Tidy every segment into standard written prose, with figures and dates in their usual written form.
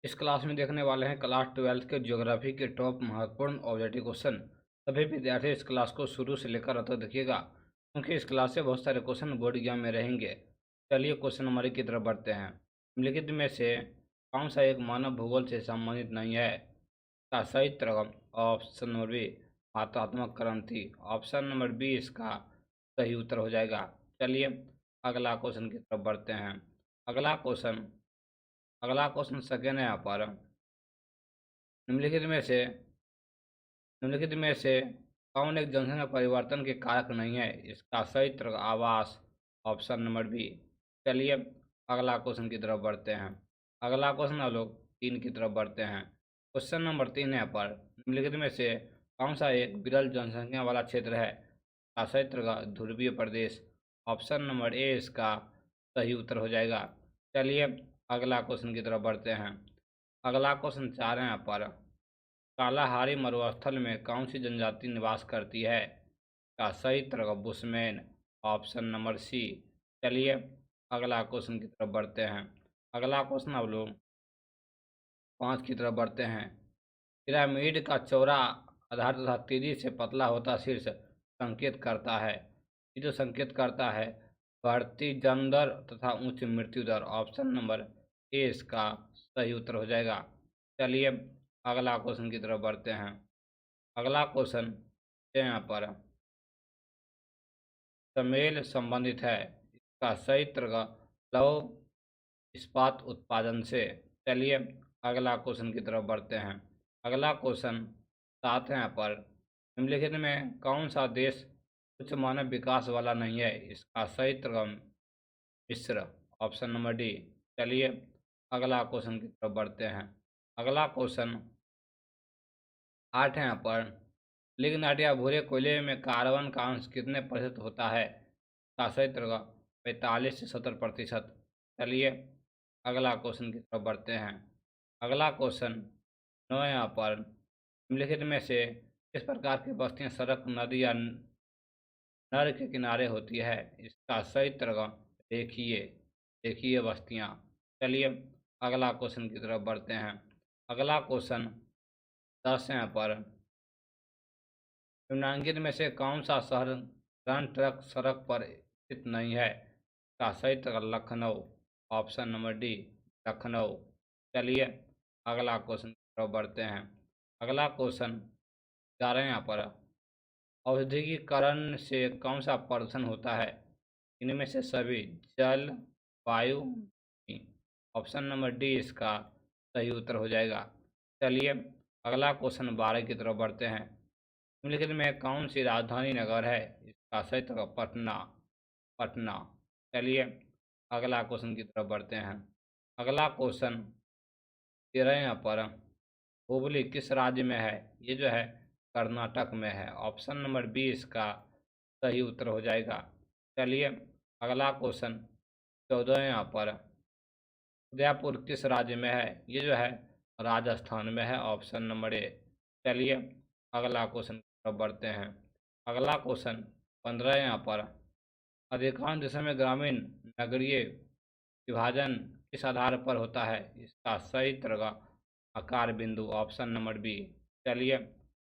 इस क्लास में देखने वाले हैं क्लास 12 के ज्योग्राफी के टॉप महत्वपूर्ण ऑब्जेक्टिव क्वेश्चन। सभी विद्यार्थी इस क्लास को शुरू से लेकर अंत तक देखिएगा, क्योंकि इस क्लास से बहुत सारे क्वेश्चन बोर्ड एग्जाम में रहेंगे। चलिए क्वेश्चन नंबर 1 की तरफ बढ़ते हैं। निम्नलिखित में से कौन सा एक मानव भूगोल से संबंधित नहीं है? का सही तरफ ऑप्शन नंबर बी मात्रात्मक क्रांति, ऑप्शन नंबर बी इसका सही उत्तर हो जाएगा। चलिए अगला क्वेश्चन की तरफ बढ़ते हैं। अगला क्वेश्चन अगला क्वेश्चन सेकेंड है यहाँ पर। निम्नलिखित में से निम्नलिखित में से कौन एक जनसंख्या परिवर्तन के कारक नहीं है? इसका सही उत्तर आवास, ऑप्शन नंबर बी। चलिए अगला क्वेश्चन की तरफ बढ़ते हैं। अगला क्वेश्चन हम लोग 3 की तरफ बढ़ते हैं। क्वेश्चन नंबर 3 है पर निम्नलिखित में से कौन सा एक विरल जनसंख्या वाला क्षेत्र है? का सही उत्तर ध्रुवीय प्रदेश, ऑप्शन नंबर ए इसका सही उत्तर हो जाएगा। चलिए अगला क्वेश्चन की तरफ बढ़ते हैं। अगला क्वेश्चन 4 है यहाँ पर। कालाहारी मरुस्थल में कौन सी जनजाति निवास करती है? का सही उत्तर बुशमैन, ऑप्शन नंबर सी। चलिए अगला क्वेश्चन की तरफ बढ़ते हैं। अगला क्वेश्चन अब लोग 5 की तरफ बढ़ते हैं। पिरामिड का चौड़ा आधार तथा तेजी से पतला होता शीर्ष संकेत करता है। ये जो संकेत करता है बढ़ती जन्म दर तथा उच्च मृत्यु दर, ऑप्शन नंबर ए इसका सही उत्तर हो जाएगा। चलिए अगला क्वेश्चन की तरफ बढ़ते हैं। अगला क्वेश्चन यहाँ पर समेल संबंधित है। इसका सही उत्तर लौह इस्पात उत्पादन से। चलिए अगला क्वेश्चन की तरफ बढ़ते हैं। अगला क्वेश्चन 7 है यहाँ पर। निम्नलिखित में कौन सा देश उच्च मानव विकास वाला नहीं है? इसका सही उत्तर मिस्र, ऑप्शन नंबर डी। चलिए अगला क्वेश्चन की तरफ बढ़ते हैं। अगला क्वेश्चन 8 है यहाँ पर। लिग्नाइट या भूरे कोयले में कार्बन का अंश कितने प्रतिशत होता है? का सही उत्तर 45 से 70%। चलिए अगला क्वेश्चन की तरफ बढ़ते हैं। अगला क्वेश्चन 9 यहाँ पर। निम्नलिखित में से किस प्रकार की बस्तियां सड़क, नदी या नहर के किनारे होती है? इसका सही उत्तर रेखीय रेखीय बस्तियां। चलिए अगला क्वेश्चन की तरफ बढ़ते हैं। अगला क्वेश्चन 10 है यहाँ पर। निम्नलिखित में से कौन सा शहर रन ट्रक सड़क पर स्थित नहीं है? का सही उत्तर Lucknow, option number D Lucknow. चलिए अगला क्वेश्चन की तरफ बढ़ते हैं। अगला क्वेश्चन 11 यहाँ पर। औद्योगिकीकरण से कौन सा प्रदूषण होता है? इनमें से सभी जल, वायु, भूमि। ऑप्शन नंबर डी इसका सही उत्तर हो जाएगा। चलिए अगला क्वेश्चन 12 की तरफ बढ़ते हैं। निम्नलिखित में कौन सी राजधानी नगर है? इसका सही उत्तर पटना, पटना। चलिए अगला क्वेश्चन की तरफ बढ़ते हैं। अगला क्वेश्चन 13 यहाँ पर। हुबली किस राज्य में है? ये जो है कर्नाटक में है, ऑप्शन नंबर बी इसका सही उत्तर हो जाएगा। चलिए अगला क्वेश्चन 14 यहाँ पर। उदयपुर किस राज्य में है? ये जो है राजस्थान में है, ऑप्शन नंबर ए। चलिए अगला क्वेश्चन की तरफ बढ़ते हैं। अगला क्वेश्चन 15 यहाँ पर। अधिकांश देशों में ग्रामीण नगरीय विभाजन किस आधार पर होता है? इसका सही उत्तर आकार बिंदु, ऑप्शन नंबर बी। चलिए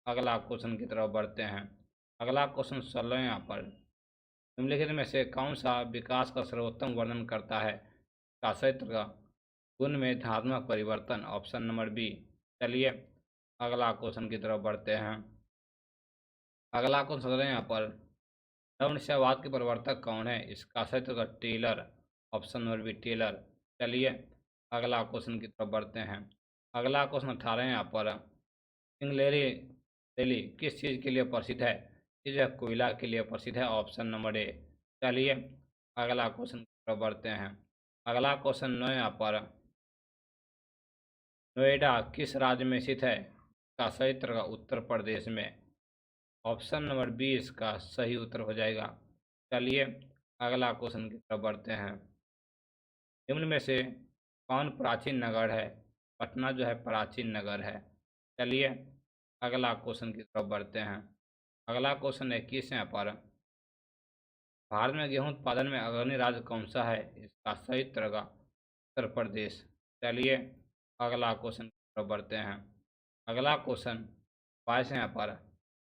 अगला क्वेश्चन की तरफ बढ़ते हैं। अगला क्वेश्चन 16 यहाँ पर। निम्नलिखित में से कौन सा विकास का सर्वोत्तम वर्णन करता है? का सही उत्तर गुण में धनात्मक परिवर्तन, ऑप्शन नंबर बी। चलिए अगला क्वेश्चन की तरफ बढ़ते हैं। अगला क्वेश्चन 17 यहाँ पर। नवनिश्चयवाद के प्रवर्तक कौन है? इसका सही उत्तर Taylor, option number B Taylor. चलिए अगला क्वेश्चन की तरफ बढ़ते हैं। अगला क्वेश्चन 18 यहाँ पर। सिंगलेरी रैली किस चीज़ के लिए प्रसिद्ध है? ये जो है कोयला के लिए प्रसिद्ध है, ऑप्शन नंबर ए। चलिए अगला क्वेश्चन की तरफ बढ़ते हैं। अगला क्वेश्चन 9 यहाँ पर। नोएडा किस राज्य में स्थित है? का सही उत्तर उत्तर प्रदेश में, ऑप्शन नंबर बी इसका सही उत्तर हो जाएगा। चलिए अगला क्वेश्चन की तरफ बढ़ते हैं। निम्न में से कौन प्राचीन नगर है? पटना जो है प्राचीन नगर है। चलिए अगला क्वेश्चन की तरफ बढ़ते हैं। अगला क्वेश्चन 21 यहाँ पर। भारत में गेहूं उत्पादन में अग्रणी राज्य कौन सा है? इसका सही उत्तर उत्तर प्रदेश। चलिए अगला क्वेश्चन की तरफ बढ़ते हैं। अगला क्वेश्चन 22 है यहाँ पर।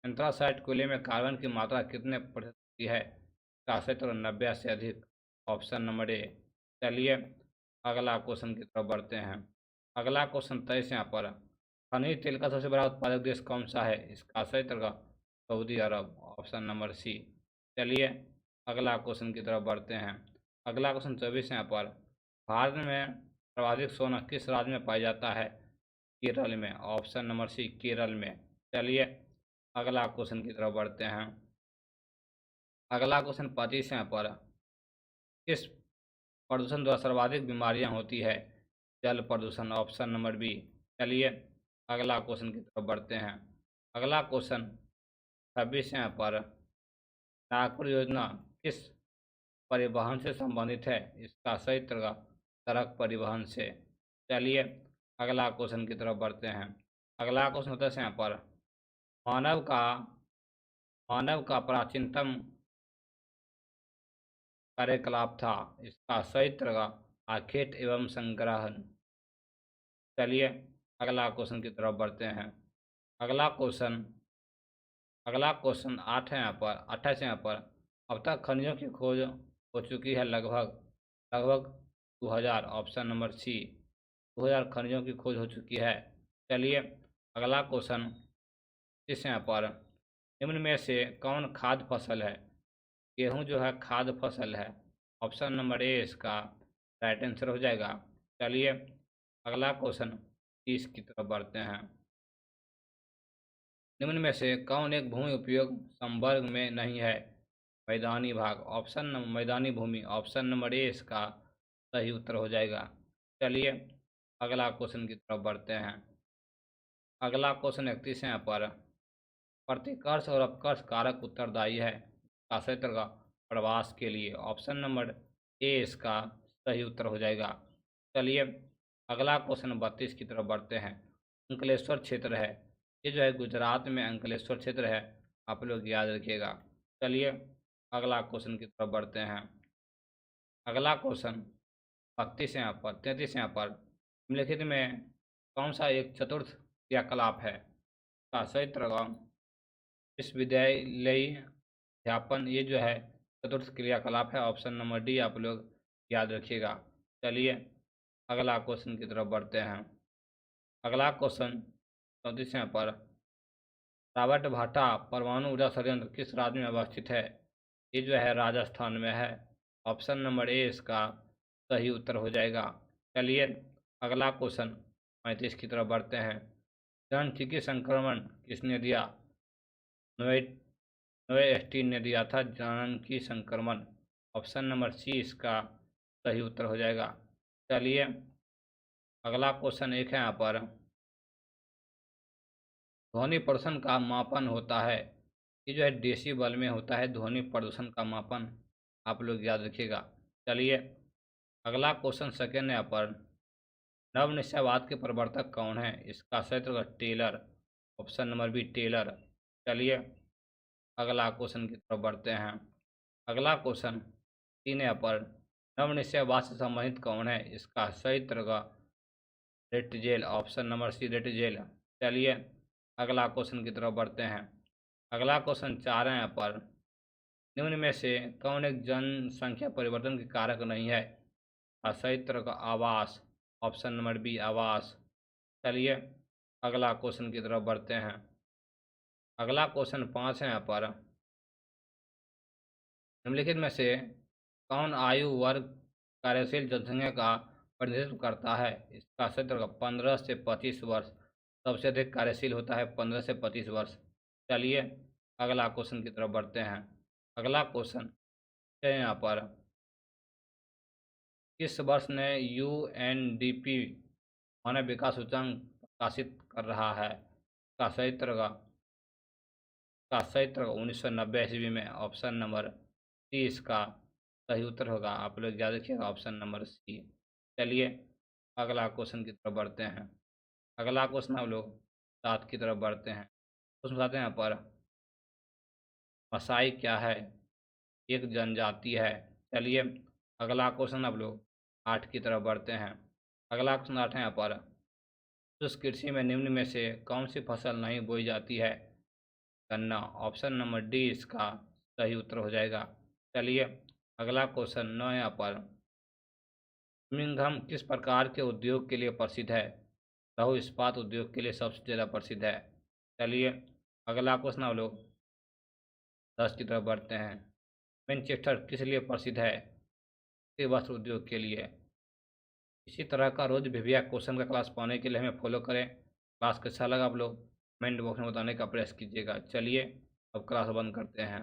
एंथ्रासाइट कोयले में कार्बन की मात्रा कितने प्रतिशत की है? इसका सही उत्तर 90 से अधिक। Option number A. चलिए अगला क्वेश्चन की तरफ बढ़ते हैं। अगला क्वेश्चन 23 यहाँ पर। खनिज तेल का सबसे बड़ा उत्पादक देश कौन सा है? इसका सही उत्तर सऊदी अरब। Option number C. चलिए अगला क्वेश्चन की तरफ बढ़ते हैं। अगला क्वेश्चन 24 यहाँ पर। भारत में सर्वाधिक सोना किस राज्य में पाया जाता है? केरल में। ऑप्शन नंबर सी केरल में। चलिए अगला क्वेश्चन की तरफ बढ़ते हैं। अगला क्वेश्चन 25 यहाँ पर। किस प्रदूषण द्वारा सर्वाधिक बीमारियां होती है? जल प्रदूषण। Option number B. चलिए अगला क्वेश्चन की तरफ बढ़ते हैं। अगला क्वेश्चन 26 यहाँ पर। नागपुर योजना किस परिवहन से संबंधित है? इसका सही उत्तर सड़क परिवहन से। चलिए अगला क्वेश्चन की तरफ बढ़ते हैं। अगला क्वेश्चन होता है यहाँ पर। मानव का मानव का प्राचीनतम कार्यकलाप था। इसका सही उत्तर आखेट एवं संग्रहण। चलिए अगला क्वेश्चन की तरफ बढ़ते हैं। अगला क्वेश्चन 8 है यहाँ पर। 28 यहाँ पर। अब तक खनिजों की खोज हो चुकी है लगभग 2000। ऑप्शन नंबर सी 2000 खनिजों की खोज हो चुकी है। चलिए अगला क्वेश्चन इस यहाँ पर। निम्न में से कौन खाद्य फसल है? गेहूँ जो है खाद्य फसल है। ऑप्शन नंबर ए इसका राइट आंसर हो जाएगा। चलिए अगला क्वेश्चन 30 की तरफ बढ़ते हैं। निम्न में से कौन एक भूमि उपयोग संवर्ग में नहीं है? मैदानी भाग। मैदानी भूमि। ऑप्शन नंबर ए इसका सही उत्तर हो जाएगा। चलिए अगला क्वेश्चन की तरफ बढ़ते हैं। अगला क्वेश्चन 31 है यहाँ पर। प्रतिकर्ष और अपकर्ष कारक उत्तरदायी है? का सही उत्तर प्रवास के लिए। ऑप्शन नंबर ए इसका सही उत्तर हो जाएगा। चलिए अगला क्वेश्चन 32 की तरफ बढ़ते हैं। अंकलेश्वर क्षेत्र है, ये जो है गुजरात में अंकलेश्वर क्षेत्र है, आप लोग याद रखिएगा। चलिए अगला क्वेश्चन की तरफ बढ़ते हैं। अगला क्वेश्चन 32 यहाँ पर 33 यहाँ पर। निम्नलिखित में कौन सा एक चतुर्थ क्रियाकलाप है? का सही उत्तर विश्वविद्यालयी अध्यापन, ये जो है चतुर्थ क्रियाकलाप है। ऑप्शन नंबर डी आप लोग याद रखिएगा। चलिए अगला क्वेश्चन की तरफ बढ़ते हैं। अगला क्वेश्चन 34 यहाँ पर। रावट भाटा परमाणु ऊर्जा संयंत्र किस राज्य में अवस्थित है? ये जो है राजस्थान में है। ऑप्शन नंबर ए इसका सही उत्तर हो जाएगा। चलिए अगला क्वेश्चन 35 की तरफ बढ़ते हैं। जननचक्की संक्रमण किसने दिया? नोएस्टीन ने दिया था जननकी संक्रमण। ऑप्शन नंबर सी इसका सही उत्तर हो जाएगा। चलिए अगला क्वेश्चन एक है यहाँ पर। ध्वनि प्रदूषण का मापन होता है, ये जो है डेसिबल में होता है ध्वनि प्रदूषण का मापन, आप लोग याद रखिएगा। चलिए अगला क्वेश्चन सेकेंड है यहाँ पर। नव निश्चयवाद के प्रवर्तक कौन है? इसका सही उत्तर Taylor. Option number B Taylor. चलिए अगला क्वेश्चन की तरफ बढ़ते हैं। अगला क्वेश्चन 3 यहाँ पर। नव निश्चयवाद से संबंधित कौन है? इसका सही उत्तर Ratzel. Option number C Ratzel. चलिए अगला क्वेश्चन की तरफ बढ़ते हैं। अगला क्वेश्चन 4 है यहाँ पर। निम्न में से कौन एक जनसंख्या परिवर्तन के कारक नहीं है? सही उत्तर आवास। ऑप्शन नंबर बी आवास। चलिए अगला क्वेश्चन की तरफ बढ़ते हैं। अगला क्वेश्चन 5 है यहाँ पर। निम्नलिखित में से कौन आयु वर्ग कार्यशील जनसंख्या का प्रतिनिधित्व करता है? इसका सही उत्तर 15 से 25 वर्ष। सबसे अधिक कार्यशील होता है 15 से 25 वर्ष। चलिए अगला क्वेश्चन की तरफ बढ़ते हैं। अगला क्वेश्चन है यहाँ पर। किस वर्ष ने UNDP मानव विकास सूचकांक प्रकाशित कर रहा है? का सही उत्तर 1990 ईस्वी में। ऑप्शन नंबर सी इसका सही उत्तर होगा। आप लोग याद रखिएगा ऑप्शन नंबर सी। चलिए अगला क्वेश्चन की तरफ बढ़ते हैं। अगला क्वेश्चन हम लोग 7 की तरफ बढ़ते हैं। उसमें बताते हैं यहाँ पर। मसाई क्या है? एक जनजाति है। चलिए अगला क्वेश्चन आप लोग 8 की तरफ बढ़ते हैं। अगला क्वेश्चन 8 है यहाँ पर। शुष्क कृषि में निम्न में से कौन सी फसल नहीं बोई जाती है? गन्ना। ऑप्शन नंबर डी इसका सही उत्तर हो जाएगा। चलिए अगला क्वेश्चन 9 यहाँ पर। बर्मिंघम किस प्रकार के उद्योग के लिए प्रसिद्ध है? लौह इस्पात उद्योग के लिए सबसे ज़्यादा प्रसिद्ध है। चलिए अगला क्वेश्चन हम लोग 10 की तरफ बढ़ते हैं। मैनचेस्टर किस लिए प्रसिद्ध है? वस्त्र उद्योग के लिए। इसी तरह का रोज भिविया क्वेश्चन का क्लास पाने के लिए हमें फॉलो करें। क्लास कैसा लगा आप लोग कमेंट बॉक्स में बताने का प्रयास कीजिएगा। चलिए अब क्लास बंद करते हैं।